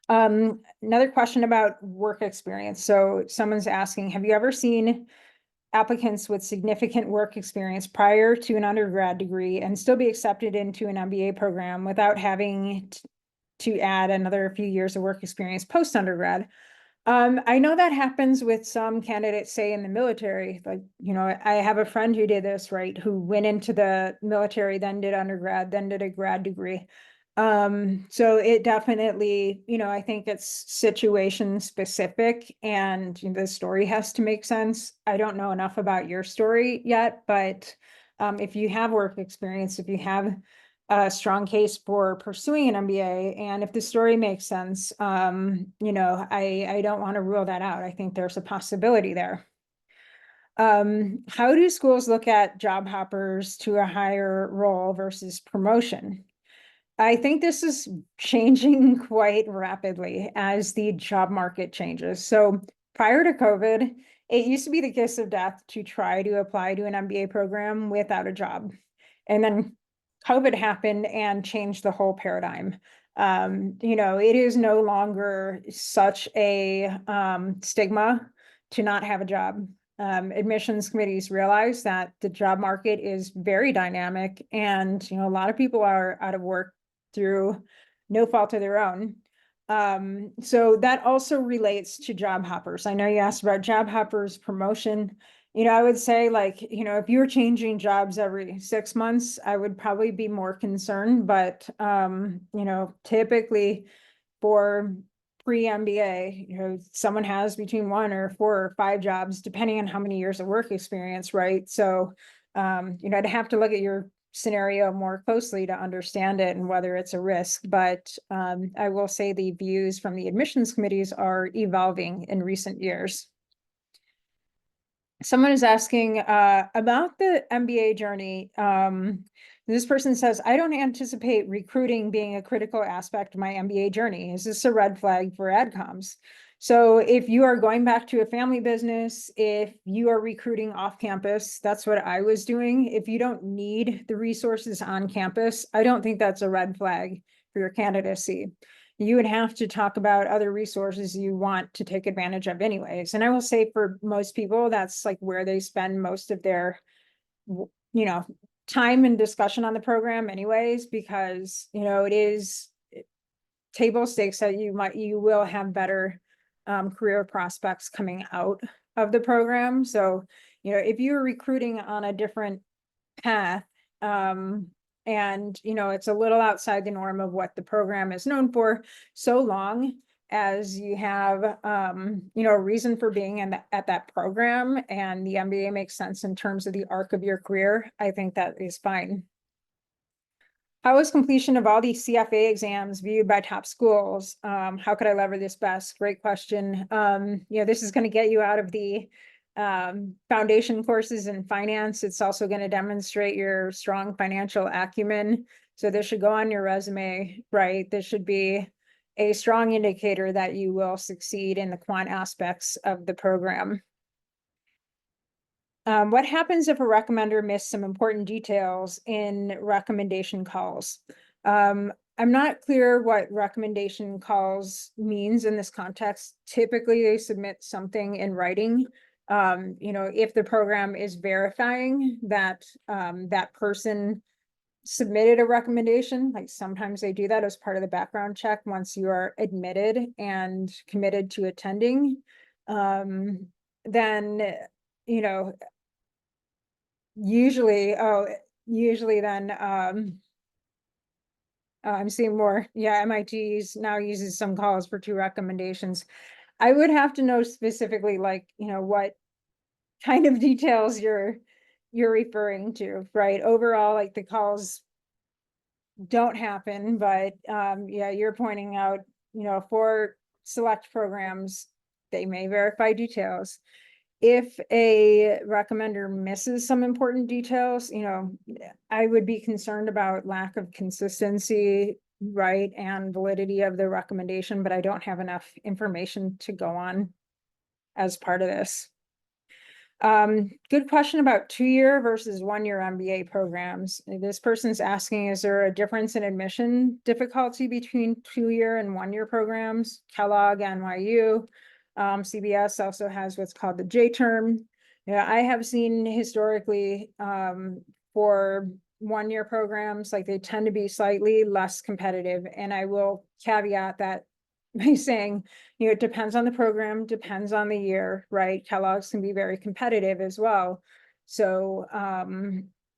Another question about work experience. So someone's asking, have you ever seen applicants with significant work experience prior to an undergrad degree and still be accepted into an MBA program without having to add another few years of work experience post-undergrad? I know that happens with some candidates, say in the military, like, I have a friend who did this, right, who went into the military, then did undergrad, then did a grad degree. So it definitely, I think it's situation specific and the story has to make sense. I don't know enough about your story yet, but if you have work experience, if you have a strong case for pursuing an MBA, and if the story makes sense, I don't want to rule that out. I think there's a possibility there. How do schools look at job hoppers to a higher role versus promotion? I think this is changing quite rapidly as the job market changes. So prior to COVID, it used to be the kiss of death to try to apply to an MBA program without a job. And then COVID happened and changed the whole paradigm. It is no longer such a stigma to not have a job. Admissions committees realize that the job market is very dynamic and, a lot of people are out of work through no fault of their own. So that also relates to job hoppers. I know you asked about job hoppers, promotion. I would say if you're changing jobs every 6 months, I would probably be more concerned, but typically for pre-MBA, someone has between 1 or 4 or 5 jobs, depending on how many years of work experience, right? So, I'd have to look at your scenario more closely to understand it and whether it's a risk. But I will say the views from the admissions committees are evolving in recent years. Someone is asking about the MBA journey. This person says, I don't anticipate recruiting being a critical aspect of my MBA journey. Is this a red flag for AdComs? So if you are going back to a family business, if you are recruiting off campus, that's what I was doing. If you don't need the resources on campus, I don't think that's a red flag for your candidacy. You would have to talk about other resources you want to take advantage of anyways. And I will say for most people, that's like where they spend most of their, time and discussion on the program anyways, because, it is table stakes that you will have better career prospects coming out of the program. So, if you're recruiting on a different path, and it's a little outside the norm of what the program is known for, so long as you have a reason for being at that program and the MBA makes sense in terms of the arc of your career, I think that is fine. How is completion of all these CFA exams viewed by top schools? How could I lever this best? Great question. This is going to get you out of the foundation courses in finance. It's also going to demonstrate your strong financial acumen. So this should go on your resume, right? This should be a strong indicator that you will succeed in the quant aspects of the program. What happens if a recommender missed some important details in recommendation calls? I'm not clear what recommendation calls means in this context. Typically, they submit something in writing. If the program is verifying that that person submitted a recommendation, like sometimes they do that as part of the background check once you are admitted and committed to attending, then, usually then, I'm seeing more. Yeah, MIT's now uses some calls for 2 recommendations. I would have to know specifically, what kind of details you're referring to, right? Overall, like the calls don't happen, but yeah, you're pointing out, for select programs, they may verify details. If a recommender misses some important details, I would be concerned about lack of consistency, right, and validity of the recommendation, but I don't have enough information to go on as part of this. Good question about 2-year versus 1-year MBA programs. This person's asking, is there a difference in admission difficulty between 2-year and 1-year programs? Kellogg, NYU, CBS also has what's called the J term. Yeah, I have seen historically for 1-year programs, like they tend to be slightly less competitive. And I will caveat that by saying, it depends on the program, depends on the year, right? Kellogg's can be very competitive as well. So,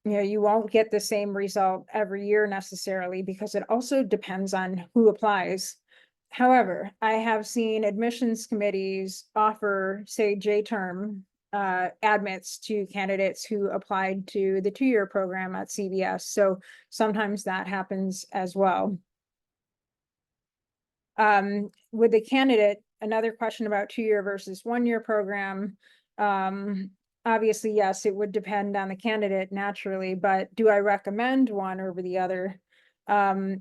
you won't get the same result every year necessarily because it also depends on who applies. However, I have seen admissions committees offer, say, J-term admits to candidates who applied to the 2-year program at CBS. So sometimes that happens as well. With the candidate, another question about 2-year versus 1-year program. Obviously, yes, it would depend on the candidate naturally, but do I recommend one over the other? And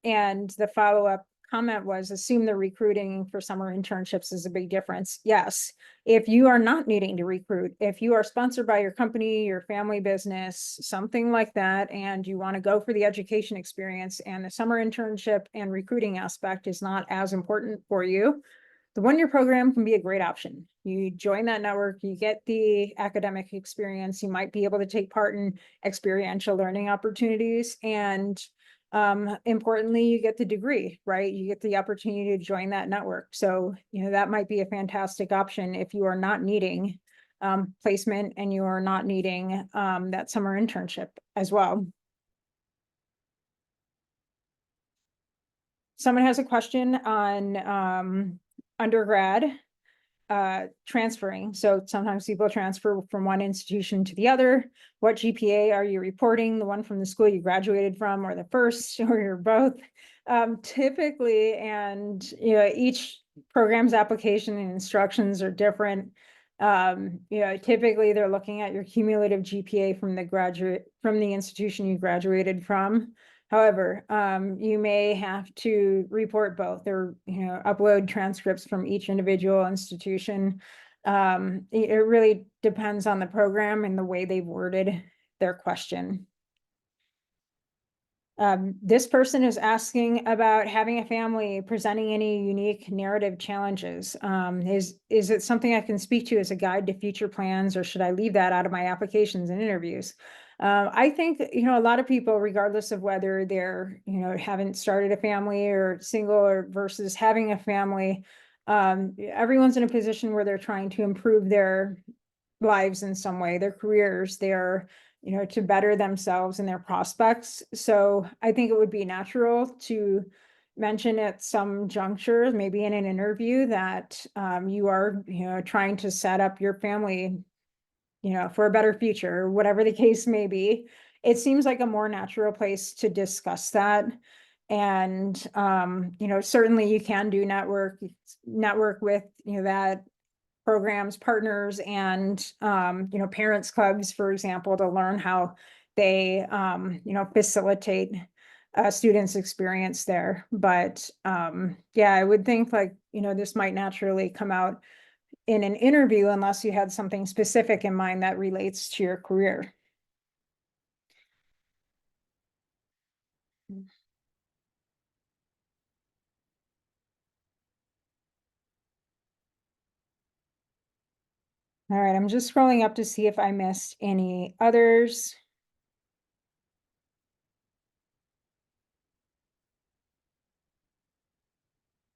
the follow-up comment was, assume the recruiting for summer internships is a big difference. Yes, if you are not needing to recruit, if you are sponsored by your company, your family business, something like that, and you want to go for the education experience and the summer internship and recruiting aspect is not as important for you, the 1-year program can be a great option. You join that network, you get the academic experience, you might be able to take part in experiential learning opportunities, and importantly, you get the degree, right? You get the opportunity to join that network. So, that might be a fantastic option if you are not needing placement and you are not needing that summer internship as well. Someone has a question on undergrad transferring. So sometimes people transfer from one institution to the other. What GPA are you reporting? The one from the school you graduated from, or the first, or you're both? Typically, and each program's application and instructions are different. Typically they're looking at your cumulative GPA from the institution you graduated from. However, you may have to report both or, upload transcripts from each individual institution. It really depends on the program and the way they've worded their question. This person is asking about having a family, presenting any unique narrative challenges. Is it something I can speak to as a guide to future plans, or should I leave that out of my applications and interviews? I think, a lot of people, regardless of whether they're, haven't started a family or single or versus having a family, everyone's in a position where they're trying to improve their lives in some way, their careers, their, to better themselves and their prospects. So I think it would be natural to mention at some juncture, maybe in an interview, that you are, trying to set up your family, for a better future, whatever the case may be. It seems like a more natural place to discuss that. And, certainly you can do network with, that programs, partners, and, parents clubs, for example, to learn how they, facilitate a student's experience there. But, yeah, I would think this might naturally come out in an interview unless you had something specific in mind that relates to your career. All right, I'm just scrolling up to see if I missed any others.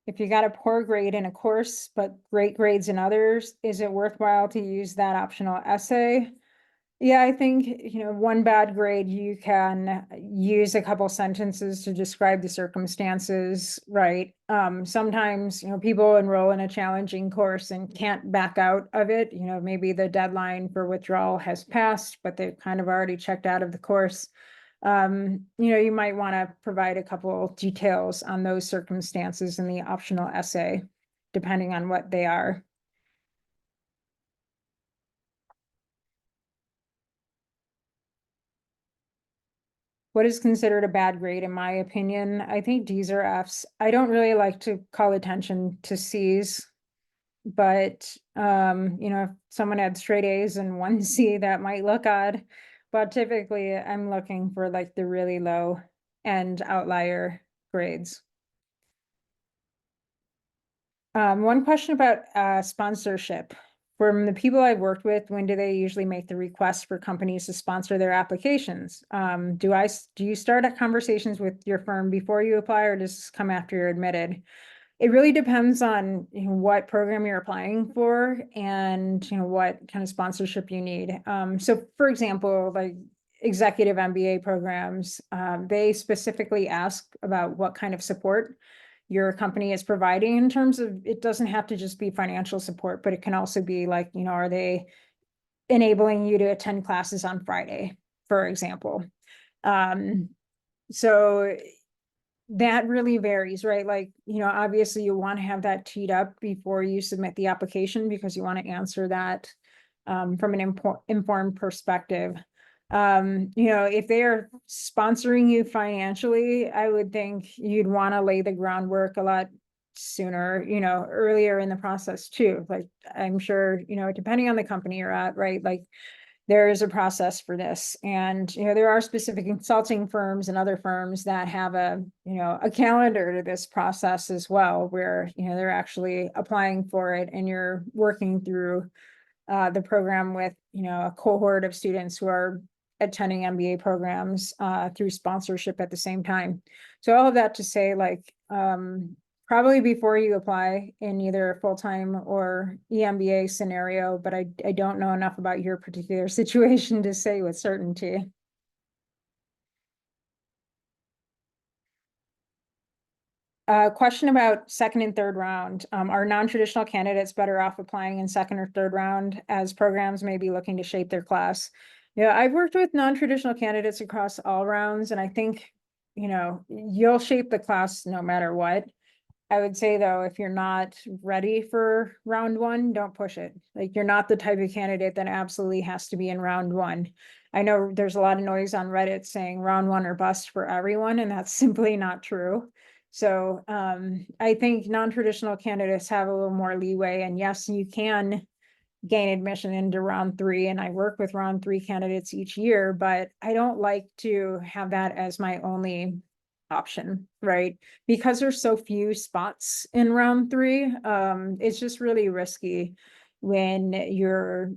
If you got a poor grade in a course, but great grades in others, is it worthwhile to use that optional essay? Yeah, I think, one bad grade, you can use a couple sentences to describe the circumstances, right? Sometimes, people enroll in a challenging course and can't back out of it. Maybe the deadline for withdrawal has passed, but they've kind of already checked out of the course. You might want to provide a couple details on those circumstances in the optional essay, depending on what they are. What is considered a bad grade, in my opinion? I think D's or F's. I don't really like to call attention to C's. but, if someone had straight A's and one C, that might look odd. But typically, I'm looking for like the really low end outlier grades. One question about sponsorship. From the people I've worked with, when do they usually make the request for companies to sponsor their applications? Do you start at conversations with your firm before you apply, or does this come after you're admitted? It really depends on what program you're applying for and what kind of sponsorship you need. So for example, like executive MBA programs, they specifically ask about what kind of support your company is providing in terms of, it doesn't have to just be financial support, but it can also be like, are they enabling you to attend classes on Friday, for example? So that really varies, right? Like, obviously you want to have that teed up before you submit the application because you want to answer that from an informed perspective. If they are sponsoring you financially, I would think you'd want to lay the groundwork a lot sooner, earlier in the process too. Like, I'm sure, depending on the company you're at, right? Like, there is a process for this. And, there are specific consulting firms and other firms that have a calendar to this process as well, where, they're actually applying for it and you're working through the program with, a cohort of students who are attending MBA programs through sponsorship at the same time. So all of that to say, like, probably before you apply in either a full-time or EMBA scenario, but I don't know enough about your particular situation to say with certainty. Question about second and third round. Are non-traditional candidates better off applying in second or third round as programs may be looking to shape their class? Yeah, I've worked with non-traditional candidates across all rounds, and I think, you'll shape the class no matter what. I would say though, if you're not ready for round one, don't push it. Like, you're not the type of candidate that absolutely has to be in round one. I know there's a lot of noise on Reddit saying round one or bust for everyone, and that's simply not true. So I think non-traditional candidates have a little more leeway, and yes, you can gain admission into round three, and I work with round three candidates each year, but I don't like to have that as my only option, right? Because there's so few spots in round three, it's just really risky when you're,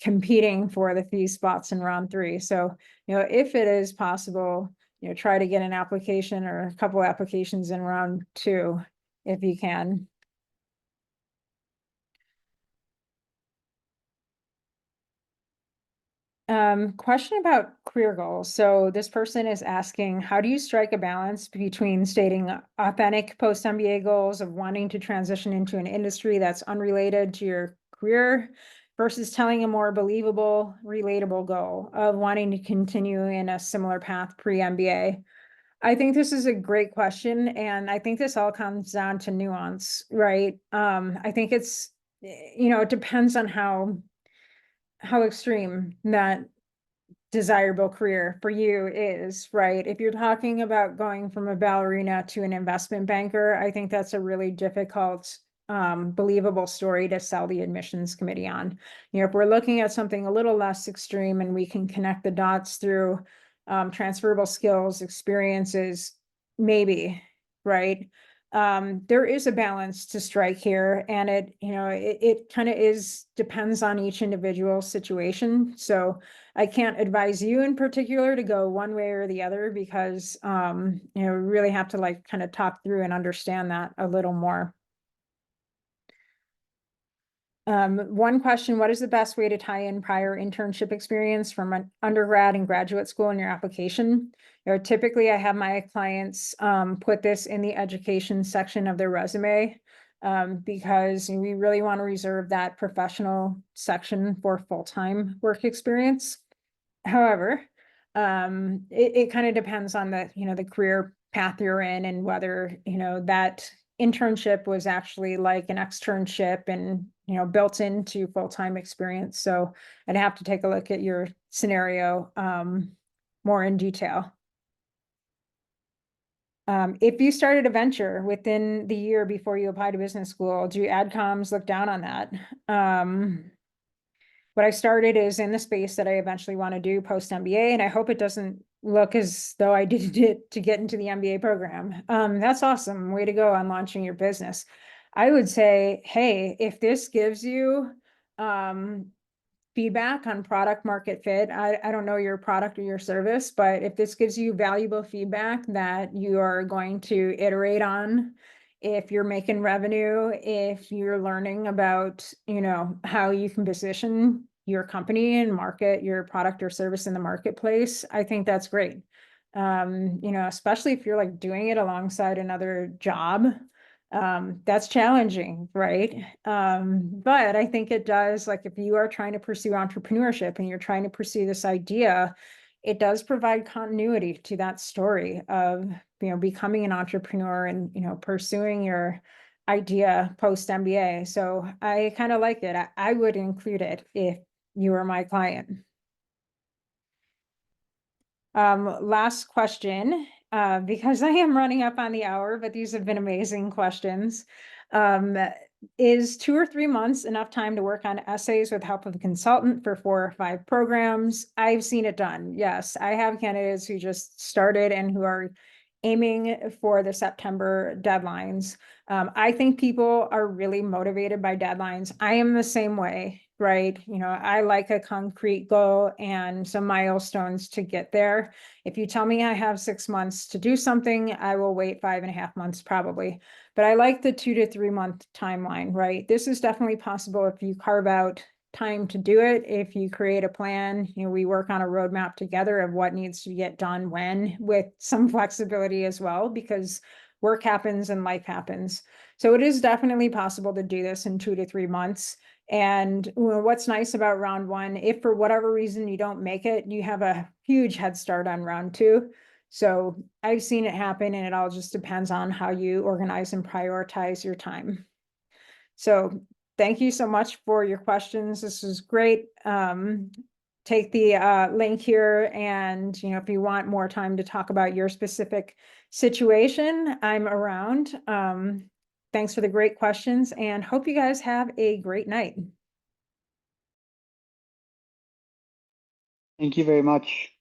competing for the few spots in round three. So, if it is possible, try to get an application or a couple applications in round two if you can. Question about career goals. So this person is asking, how do you strike a balance between stating authentic post-MBA goals of wanting to transition into an industry that's unrelated to your career versus telling a more believable, relatable goal of wanting to continue in a similar path pre-MBA? I think this is a great question, and I think this all comes down to nuance, right? I think it depends on how extreme that desirable career for you is, right? If you're talking about going from a ballerina to an investment banker, I think that's a really difficult, believable story to sell the admissions committee on. If we're looking at something a little less extreme and we can connect the dots through transferable skills, experiences, maybe, right? There is a balance to strike here, and it kind of depends on each individual situation. So I can't advise you in particular to go one way or the other because, we really have to like kind of talk through and understand that a little more. One question, what is the best way to tie in prior internship experience from an undergrad and graduate school in your application? Typically I have my clients put this in the education section of their resume because we really want to reserve that professional section for full-time work experience. However, it kind of depends on the career path you're in and whether, that internship was actually like an externship and, built into full-time experience. So I'd have to take a look at your scenario more in detail. If you started a venture within the year before you apply to business school, do adcoms look down on that? What I started is in the space that I eventually want to do post MBA, and I hope it doesn't look as though I did it to get into the MBA program. That's awesome. Way to go on launching your business. I would say, hey, if this gives you feedback on product market fit. I don't know your product or your service, but if this gives you valuable feedback that you are going to iterate on, if you're making revenue, if you're learning about, how you can position your company and market your product or service in the marketplace, I think that's great. Especially if you're like doing it alongside another job, that's challenging, right? But I think it does, like if you are trying to pursue entrepreneurship and you're trying to pursue this idea, it does provide continuity to that story of, becoming an entrepreneur and, pursuing your idea post MBA. So I kind of like it. I would include it if you were my client. Last question, because I am running up on the hour, but these have been amazing questions. Is 2 or 3 months enough time to work on essays with help of a consultant for 4 or 5 programs? I've seen it done. Yes, I have candidates who just started and who are aiming for the September deadlines. I think people are really motivated by deadlines. I am the same way, right? I like a concrete goal and some milestones to get there. If you tell me I have 6 months to do something, I will wait 5.5 months probably. But I like the 2 to 3 month timeline, right? This is definitely possible if you carve out time to do it. If you create a plan, we work on a roadmap together of what needs to get done when, with some flexibility as well, because work happens and life happens. So it is definitely possible to do this in 2 to 3 months. And what's nice about round one, if for whatever reason you don't make it, you have a huge head start on round two. So I've seen it happen, and it all just depends on how you organize and prioritize your time. So thank you so much for your questions. This was great. Take the link here, and if you want more time to talk about your specific situation, I'm around. Thanks for the great questions, and hope you guys have a great night. Thank you very much.